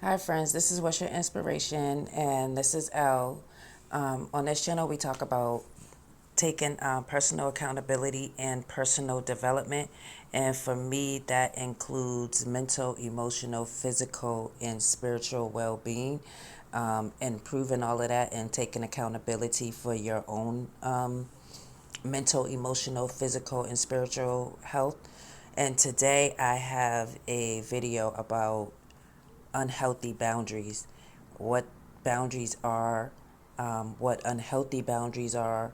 Hi, friends. This is What's Your Inspiration, and this is Elle. On this channel, we talk about taking personal accountability and personal development. And for me, that includes mental, emotional, physical, and spiritual well being. Improving all of that and taking accountability for your own mental, emotional, physical, and spiritual health. And today, I have a video about unhealthy boundaries, what boundaries are, what unhealthy boundaries are,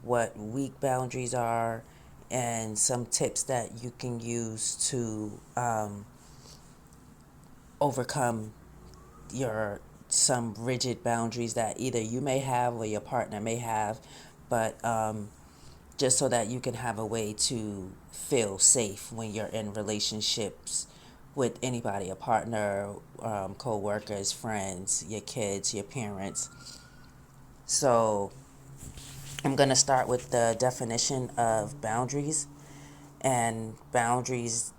what weak boundaries are, and some tips that you can use to overcome your some rigid boundaries that either you may have or your partner may have, but just so that you can have a way to feel safe when you're in relationships with anybody, a partner, co-workers, friends, your kids, your parents. So I'm going to start with the definition of boundaries. And boundaries,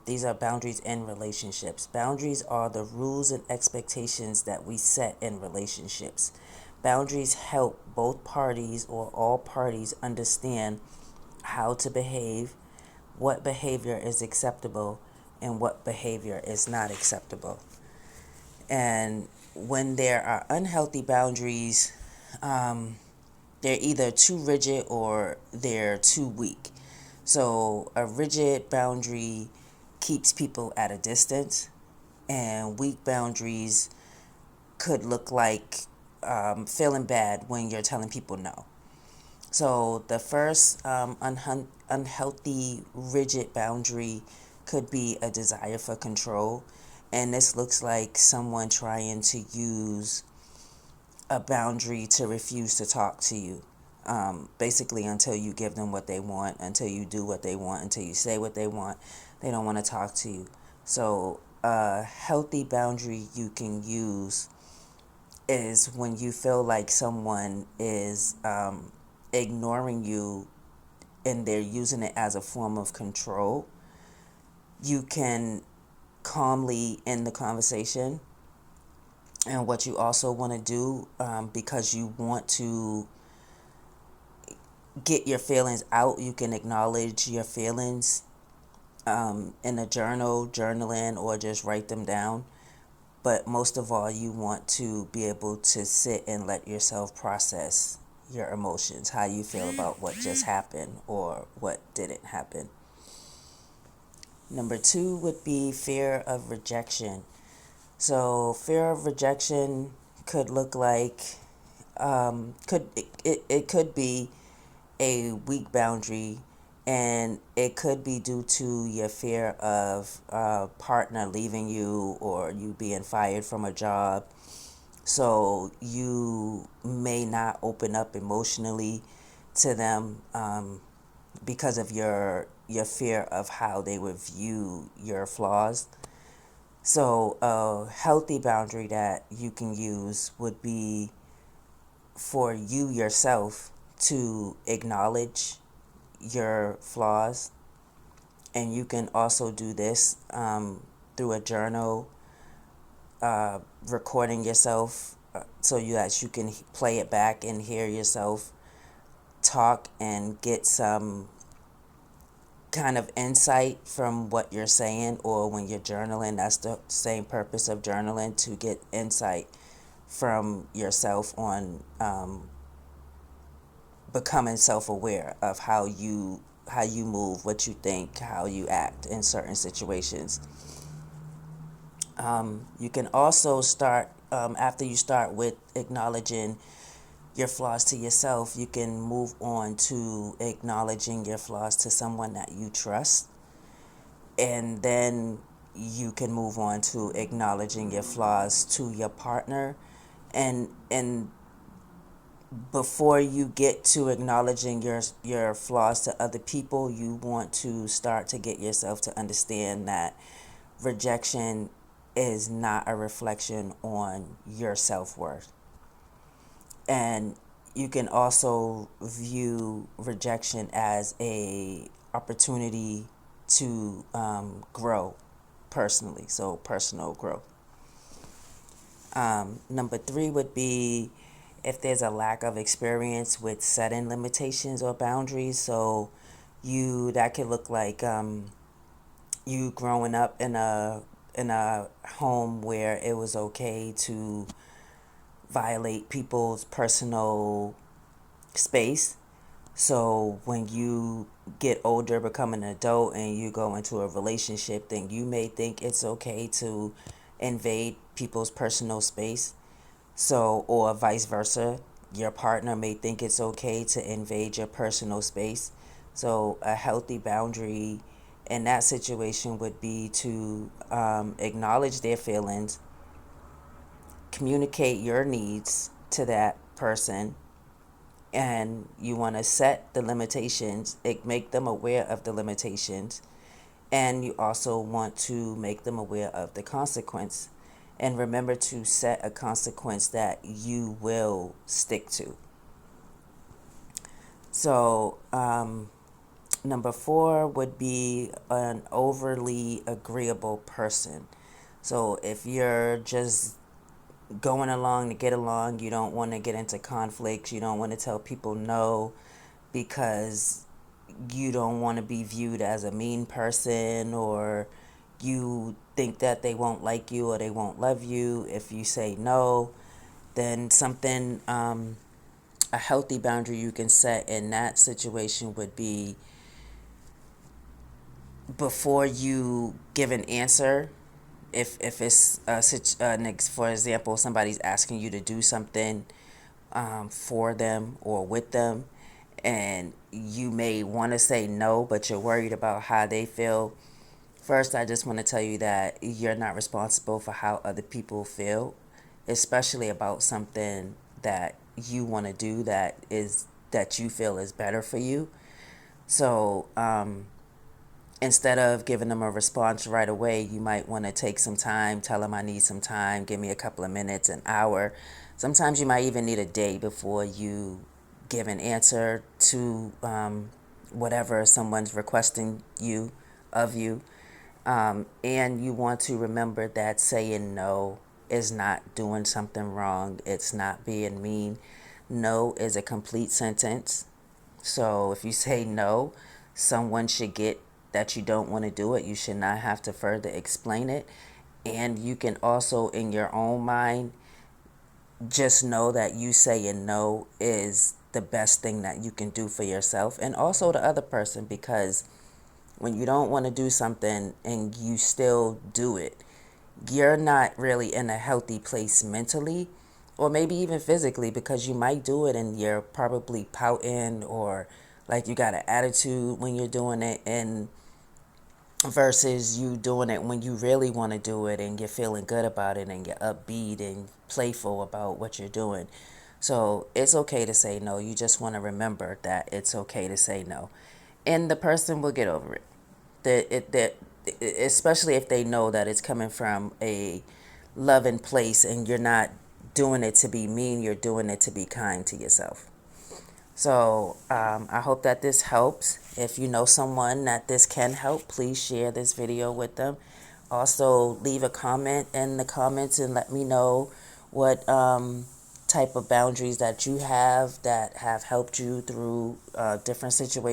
these are boundaries in relationships. Boundaries are the rules and expectations that we set in relationships. Boundaries help both parties or all parties understand how to behave, what behavior is acceptable, and what behavior is not acceptable. And when there are unhealthy boundaries, they're either too rigid or they're too weak. So a rigid boundary keeps people at a distance, and weak boundaries could look like feeling bad when you're telling people no. So the first unhealthy, rigid boundary could be a desire for control. And this looks like someone trying to use a boundary to refuse to talk to you. Basically, until you give them what they want, until you do what they want, until you say what they want, they don't want to talk to you. So, a healthy boundary you can use is when you feel like someone is ignoring you and they're using it as a form of control. You can calmly end the conversation. And what you also want to do, because you want to get your feelings out, you can acknowledge your feelings in a journal, journaling, or just write them down. But most of all, you want to be able to sit and let yourself process your emotions, how you feel about what just happened or what didn't happen. Number two would be fear of rejection. So, fear of rejection could look like, it could be a weak boundary, and it could be due to your fear of a partner leaving you or you being fired from a job. So you may not open up emotionally to them, because of your fear of how they would view your flaws. So a healthy boundary that you can use would be for you yourself to acknowledge your flaws. And you can also do this through a journal, recording yourself, so that you can play it back and hear yourself talk and get some kind of insight from what you're saying. Or when you're journaling, that's the same purpose of journaling, to get insight from yourself on becoming self-aware of how you move, what you think, how you act in certain situations. You can also start, after you start with acknowledging your flaws to yourself, you can move on to acknowledging your flaws to someone that you trust. And then you can move on to acknowledging your flaws to your partner. And before you get to acknowledging your flaws to other people, you want to start to get yourself to understand that rejection is not a reflection on your self-worth. And you can also view rejection as a opportunity to grow personally, so personal growth. Number three would be if there's a lack of experience with setting limitations or boundaries. So you that could look like you growing up in a home where it was okay to violate people's personal space. So when you get older, become an adult, and you go into a relationship, then you may think it's okay to invade people's personal space. So, or vice versa, your partner may think it's okay to invade your personal space. So, a healthy boundary in that situation would be to acknowledge their feelings, communicate your needs to that person, and you want to set the limitations, make them aware of the limitations, and you also want to make them aware of the consequence. And remember to set a consequence that you will stick to. So, number four would be an overly agreeable person. So, if you're just going along to get along, you don't want to get into conflicts, you don't want to tell people no because you don't want to be viewed as a mean person, or you think that they won't like you or they won't love you if you say no, then a healthy boundary you can set in that situation would be before you give an answer. If it's for example, somebody's asking you to do something for them or with them, and you may want to say no, but you're worried about how they feel. First, I just want to tell you that you're not responsible for how other people feel, especially about something that you want to do that you feel is better for you. So, instead of giving them a response right away, you might want to take some time, tell them I need some time, give me a couple of minutes, an hour. Sometimes you might even need a day before you give an answer to whatever someone's requesting of you. And you want to remember that saying no is not doing something wrong. It's not being mean. No is a complete sentence. So if you say no, someone should get that you don't want to do it. You should not have to further explain it. And you can also, in your own mind, just know that you saying no is the best thing that you can do for yourself and also the other person, because when you don't want to do something and you still do it, you're not really in a healthy place mentally or maybe even physically, because you might do it and you're probably pouting or like you got an attitude when you're doing it, and versus you doing it when you really want to do it and you're feeling good about it and you're upbeat and playful about what you're doing. So it's okay to say no. You just want to remember that it's okay to say no, and the person will get over it. That especially if they know that it's coming from a loving place and you're not doing it to be mean, you're doing it to be kind to yourself. So I hope that this helps. If you know someone that this can help, please share this video with them. Also, leave a comment in the comments and let me know what type of boundaries that you have that have helped you through different situations.